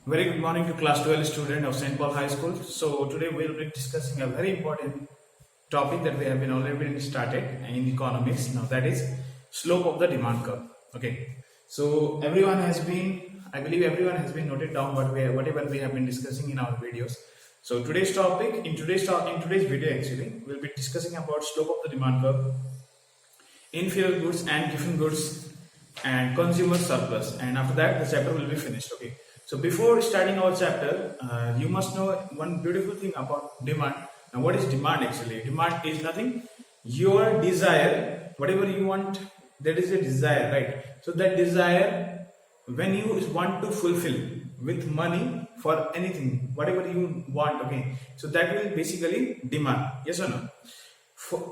Very good morning to class 12 student of St. Paul High School. So today we'll be discussing a very important topic that we have been already started in economics. Now that is slope of the demand curve. Okay. So everyone has been, I believe everyone has been noted down whatever we have been discussing in our videos. So today's topic, in today's video actually, we'll be discussing about slope of the demand curve, inferior goods and given goods, and consumer surplus, and after that the chapter will be finished. Okay, so before starting our chapter, you must know one beautiful thing about demand. Now what is demand actually? Demand is nothing, your desire, whatever you want, that is a desire, right? So that desire, when you want to fulfill with money for anything, whatever you want, okay, so that will basically demand. Yes or no?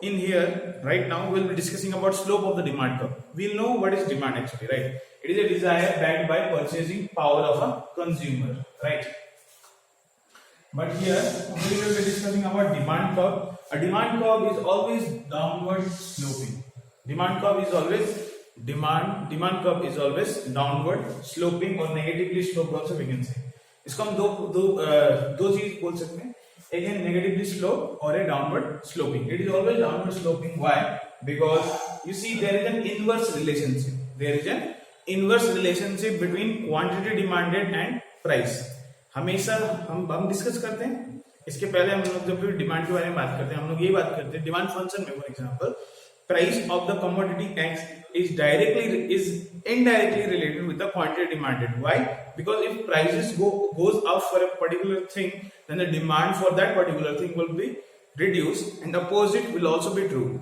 In here right now we'll be discussing about slope of the demand curve. We'll know what is demand actually, right? It is a desire backed by purchasing power of a consumer, right? But here we will be discussing about demand curve. A demand curve is always downward sloping. Demand curve is always curve is always downward sloping or negatively sloped also we can say. इसको हम दो चीज बोल सकते हैं, एक है negatively slope or a downward sloping. It is always downward sloping. Why? Because you see there is an inverse relationship. There is an inverse relationship between quantity demanded and price. हमेशा हम डिस्कस करते हैं, इसके पहले हम लोग जब भी डिमांड के बारे में बात करते हैं हम लोग ये बात करते हैं डिमांड फंक्शन में. For example, price of the commodity X is indirectly related with the quantity demanded. Why? Because if prices goes up for a particular thing, then the demand for that particular thing will be reduced, and the opposite will also be true.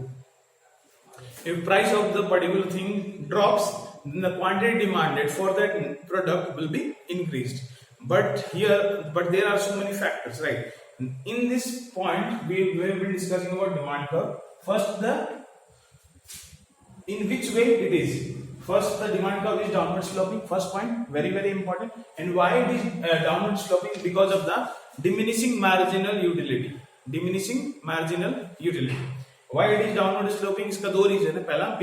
If price of the particular thing drops, then the quantity demanded for that product will be increased. But there are so many factors, right? In this point we will be discussing about demand curve. First, in which way it is. First, the demand curve is downward sloping. First point, very important. And why it is downward sloping? Because of the diminishing marginal utility. Why it is downward sloping? इसका दो reason है. पहला,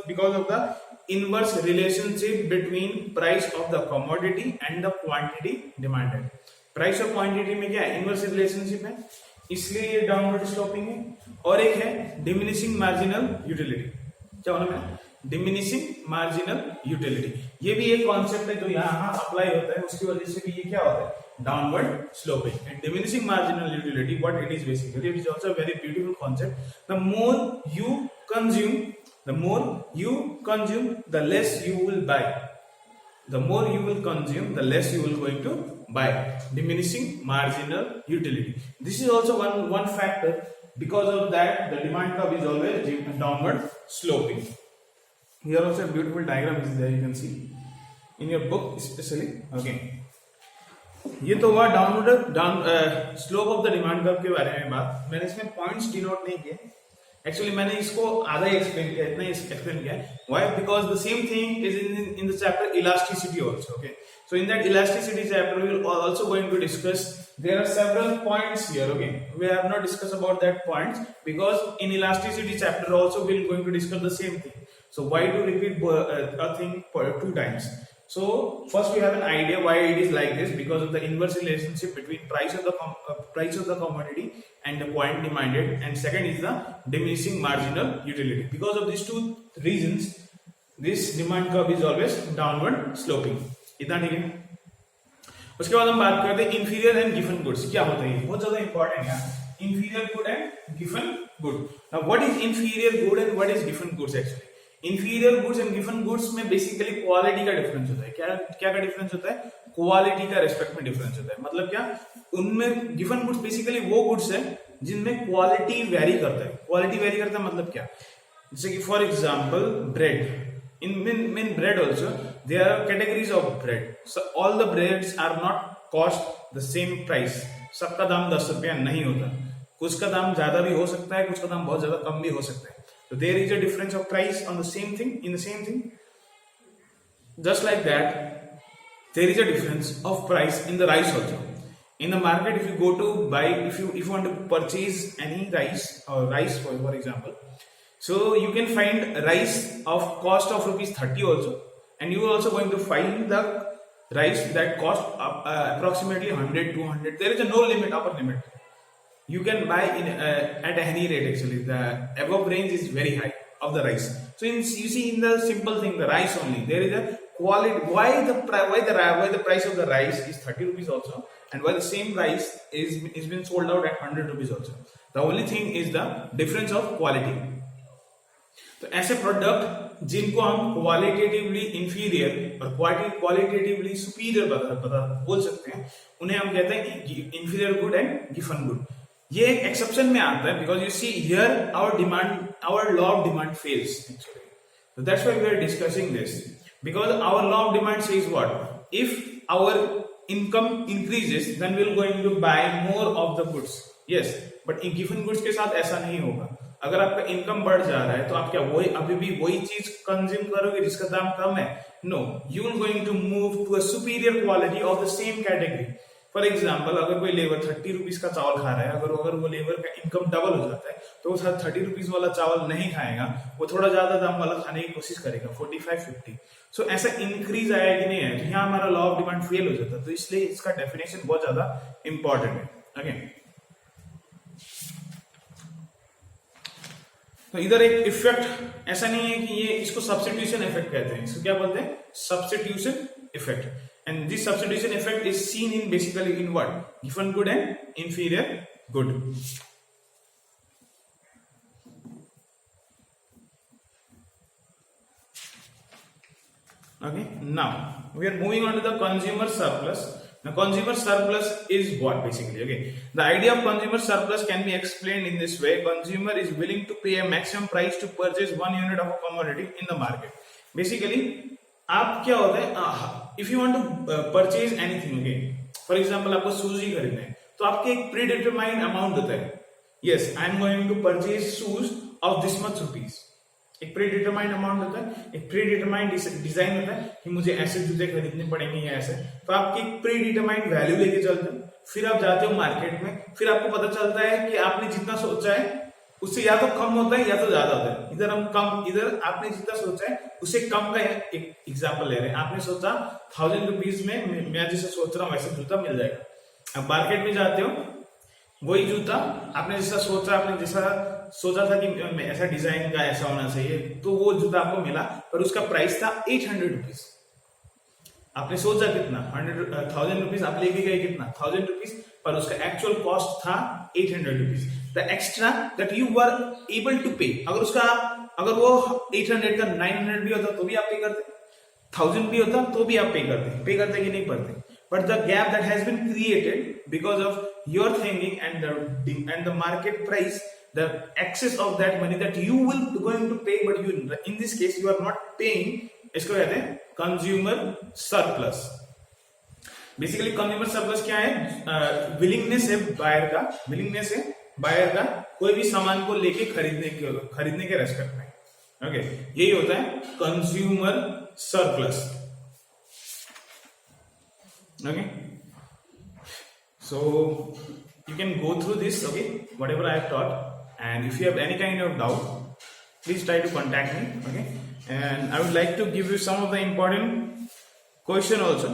because of the inverse relationship between price of the commodity and the quantity demanded. Price और quantity में क्या है? Inverse relationship है, इसलिए ये downward sloping है. और एक है diminishing marginal utility. क्या बोला मैंने? Diminishing marginal utility. ये भी एक कॉन्सेप्ट है जो यहाँ अप्लाई होता है, उसकी वजह से भी ये क्या होता है? Downward sloping. And diminishing marginal utility, what it is basically, it is also a very beautiful concept. The more you consume the less you will buy. The more you will consume, the less you will going to buy. Diminishing marginal utility. This is also one factor. Because of that, the demand curve is always downward sloping. Here also a beautiful diagram is there. You can see in your book, especially. Okay. ये तो हुआ slope of the demand curve के बारे में बात. मैंने इसमें points denote नहीं किए. एक्चुअली मैंने इसको आधा ही एक्सप्लेन किया, इतना ही एक्सप्लेन किया. Why? Because the same thing is in the chapter elasticity also. Okay, so in that elasticity chapter we will also going to discuss. There are several points here. Okay, we have not discussed about that points because in elasticity chapter also we are going to discuss the same thing. So why to repeat a thing two times? So first we have an idea why it is like this, because of the inverse relationship between price of the commodity and the quantity demanded, and second is the diminishing marginal utility. Because of these two reasons, this demand curve is always downward sloping. इतना ठीक है. उसके बाद हम बात करते हैं inferior and given goods. क्या होता है? बहुत ज्यादा इंपॉर्टेंट है. Inferior good and given good. Now what is inferior good and what is given goods? Actually inferior goods and given goods में बेसिकली क्वालिटी का डिफरेंस होता है. क्या का डिफरेंस होता है? क्वालिटी का रेस्पेक्ट में डिफरेंस होता है. मतलब क्या? उनमें गिवन गुड्स बेसिकली वो गुड्स है जिनमें क्वालिटी वेरी करता है. क्वालिटी वेरी करता है मतलब क्या? जैसे कि for example bread. In bread also there are categories of bread. So all the breads are not cost the same price. सबका दाम 10 रुपया नहीं होता. कुछ का दाम ज्यादा भी हो सकता है, कुछ का दाम बहुत ज्यादा कम भी हो सकता है. So there is a difference of price on the same thing, in the same thing. Just like that, there is a difference of price in the rice also. In the market, if you go to buy, if you want to purchase any rice for example, so you can find rice of cost of rupees 30 also, and you are also going to find rice that cost approximately 100, 200. There is a no limit, upper limit. You can buy in at any rate. Actually, the above range is very high of the rice. So you see in the simple thing, the rice only, there is a quality. Why the price of the rice is 30 rupees also, and why the same rice is been sold out at 100 rupees also. The only thing is the difference of quality. तो ऐसे product जिनको हम qualitatively inferior और qualitatively superior बोल सकते हैं, उन्हें हम कहते हैं inferior good and Giffen good. ये एक एक्सेप्शन में आता है because you see here our law of demand fails actually. So that's why we are discussing this, because our law of demand says what? If our income increases, then we're going to buy more of the goods. Yes, but in given goods के साथ ऐसा नहीं होगा. अगर आपका income बढ़ जा रहा है तो आप क्या वही अभी भी वही चीज कंज्यूम करोगे जिसका दाम कम है? No, you will going to move to a superior quality of the same category. For example, अगर कोई लेबर 30 रुपीज का चावल खा रहा है, अगर वो लेबर का इनकम डबल हो जाता है तो वो 30 रुपीज वाला चावल नहीं खाएगा, वो थोड़ा ज्यादा दाम वाला खाने की कोशिश करेगा, 45, 50. सो ऐसा इंक्रीज आया कि नहीं है, तो यहाँ हमारा लॉ ऑफ डिमांड फेल हो जाता है. तो इसलिए इसका डेफिनेशन बहुत ज्यादा इंपॉर्टेंट है. अगेन, तो इधर एक इफेक्ट, ऐसा नहीं है कि ये इसको सब्स्टिट्यूशन इफेक्ट कहते हैं, इसको क्या बोलते हैं? Substitution effect. And this substitution effect is seen in basically in what? Given good and inferior good. Okay, now we are moving on to the consumer surplus. Now, consumer surplus is what basically? Okay, the idea of consumer surplus can be explained in this way: consumer is willing to pay a maximum price to purchase 1 unit of a commodity in the market. Basically, आप क्या होता है? If you want to purchase anything, okay, for example, आपको shoes ही खरीदना है, तो आपके एक प्री डिटरमाइंड अमाउंट होता है. Yes, I am going to purchase shoes of this much rupees. एक प्री डिटरमाइंड अमाउंट होता है, एक प्री डिटरमाइंड डिजाइन होता है कि मुझे ऐसे जूते खरीदने पड़ेंगे या ऐसे. तो आपकी एक प्री डिटरमाइंड वैल्यू लेके चलते हो, फिर आप जाते हो मार्केट में, फिर आपको पता चलता है कि आपने जितना सोचा है उससे या तो कम होता है या तो ज्यादा होता है. इधर आपने जितना सोचा है उससे कम का एक एग्जाम्पल ले रहे हैं. आपने सोचा 1000 रुपीज में मैं जैसे सोच रहा हूँ वैसे जूता मिल जाएगा. अब मार्केट में जाते हो, वही जूता आपने जैसा सोचा था कि ऐसा डिजाइन का ऐसा होना चाहिए, तो वो जूता आपको मिला, पर उसका प्राइस था 800 रुपीज. आपने सोचा कितना? 1000 रुपीज, आप लेके गए कितना? 1000 रुपीज, पर उसका एक्चुअल कॉस्ट था 800 rupees. The extra that you were able to pay, अगर वो 800 का 900 भी होता तो भी आप पे करते, 1000 भी होता तो भी आप पे करते कि नहीं करते. But the gap that has been created because of your thinking and the market price, the excess of that money that you will going to pay, but you in this case you are not paying, इसको कहते हैं consumer surplus. Basically consumer surplus क्या है? willingness है buyer का कोई भी सामान को लेके खरीदने के रेस्पेक्ट में. ओके, यही होता है consumer surplus. Okay, so you can go through this, okay, whatever I have taught, and if you have any kind of doubt, please try to contact me. Okay, and I would like to give you some of the important question also.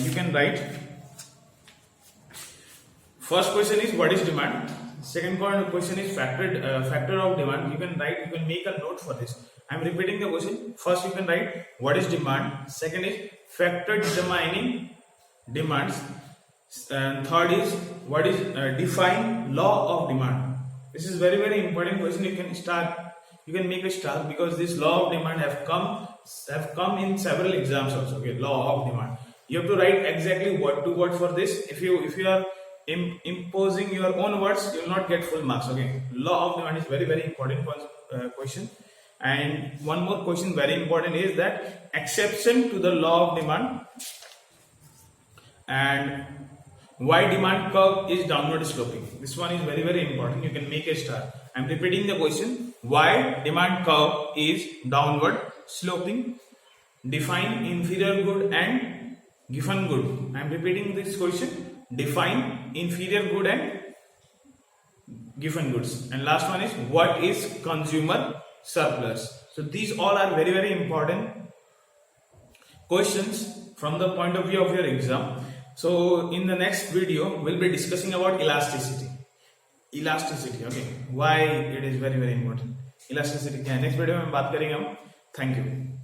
You can write. First question is what is demand. Second question is factor of demand. You can write. You can make a note for this. I am repeating the question. First you can write what is demand. Second is factor determining demands, and third is what is define law of demand. This is very important question. You can make a start because this law of demand have come in several exams also. Okay, law of demand, you have to write exactly word to word for this. If you are imposing your own words, you will not get full marks. Okay, law of demand is very important question. And one more question very important is that exception to the law of demand, and why demand curve is downward sloping. This one is very important. You can make a star. I am repeating the question. Why demand curve is downward sloping. Define inferior good and given good. I am repeating this question. Define inferior good and given goods. And last one is what is consumer surplus. So these all are very important questions from the point of view of your exam. So in the next video, we'll be discussing about elasticity. Elasticity, okay, why it is very important. Elasticity क्या है, next video में बात करेंगे हम. Thank you.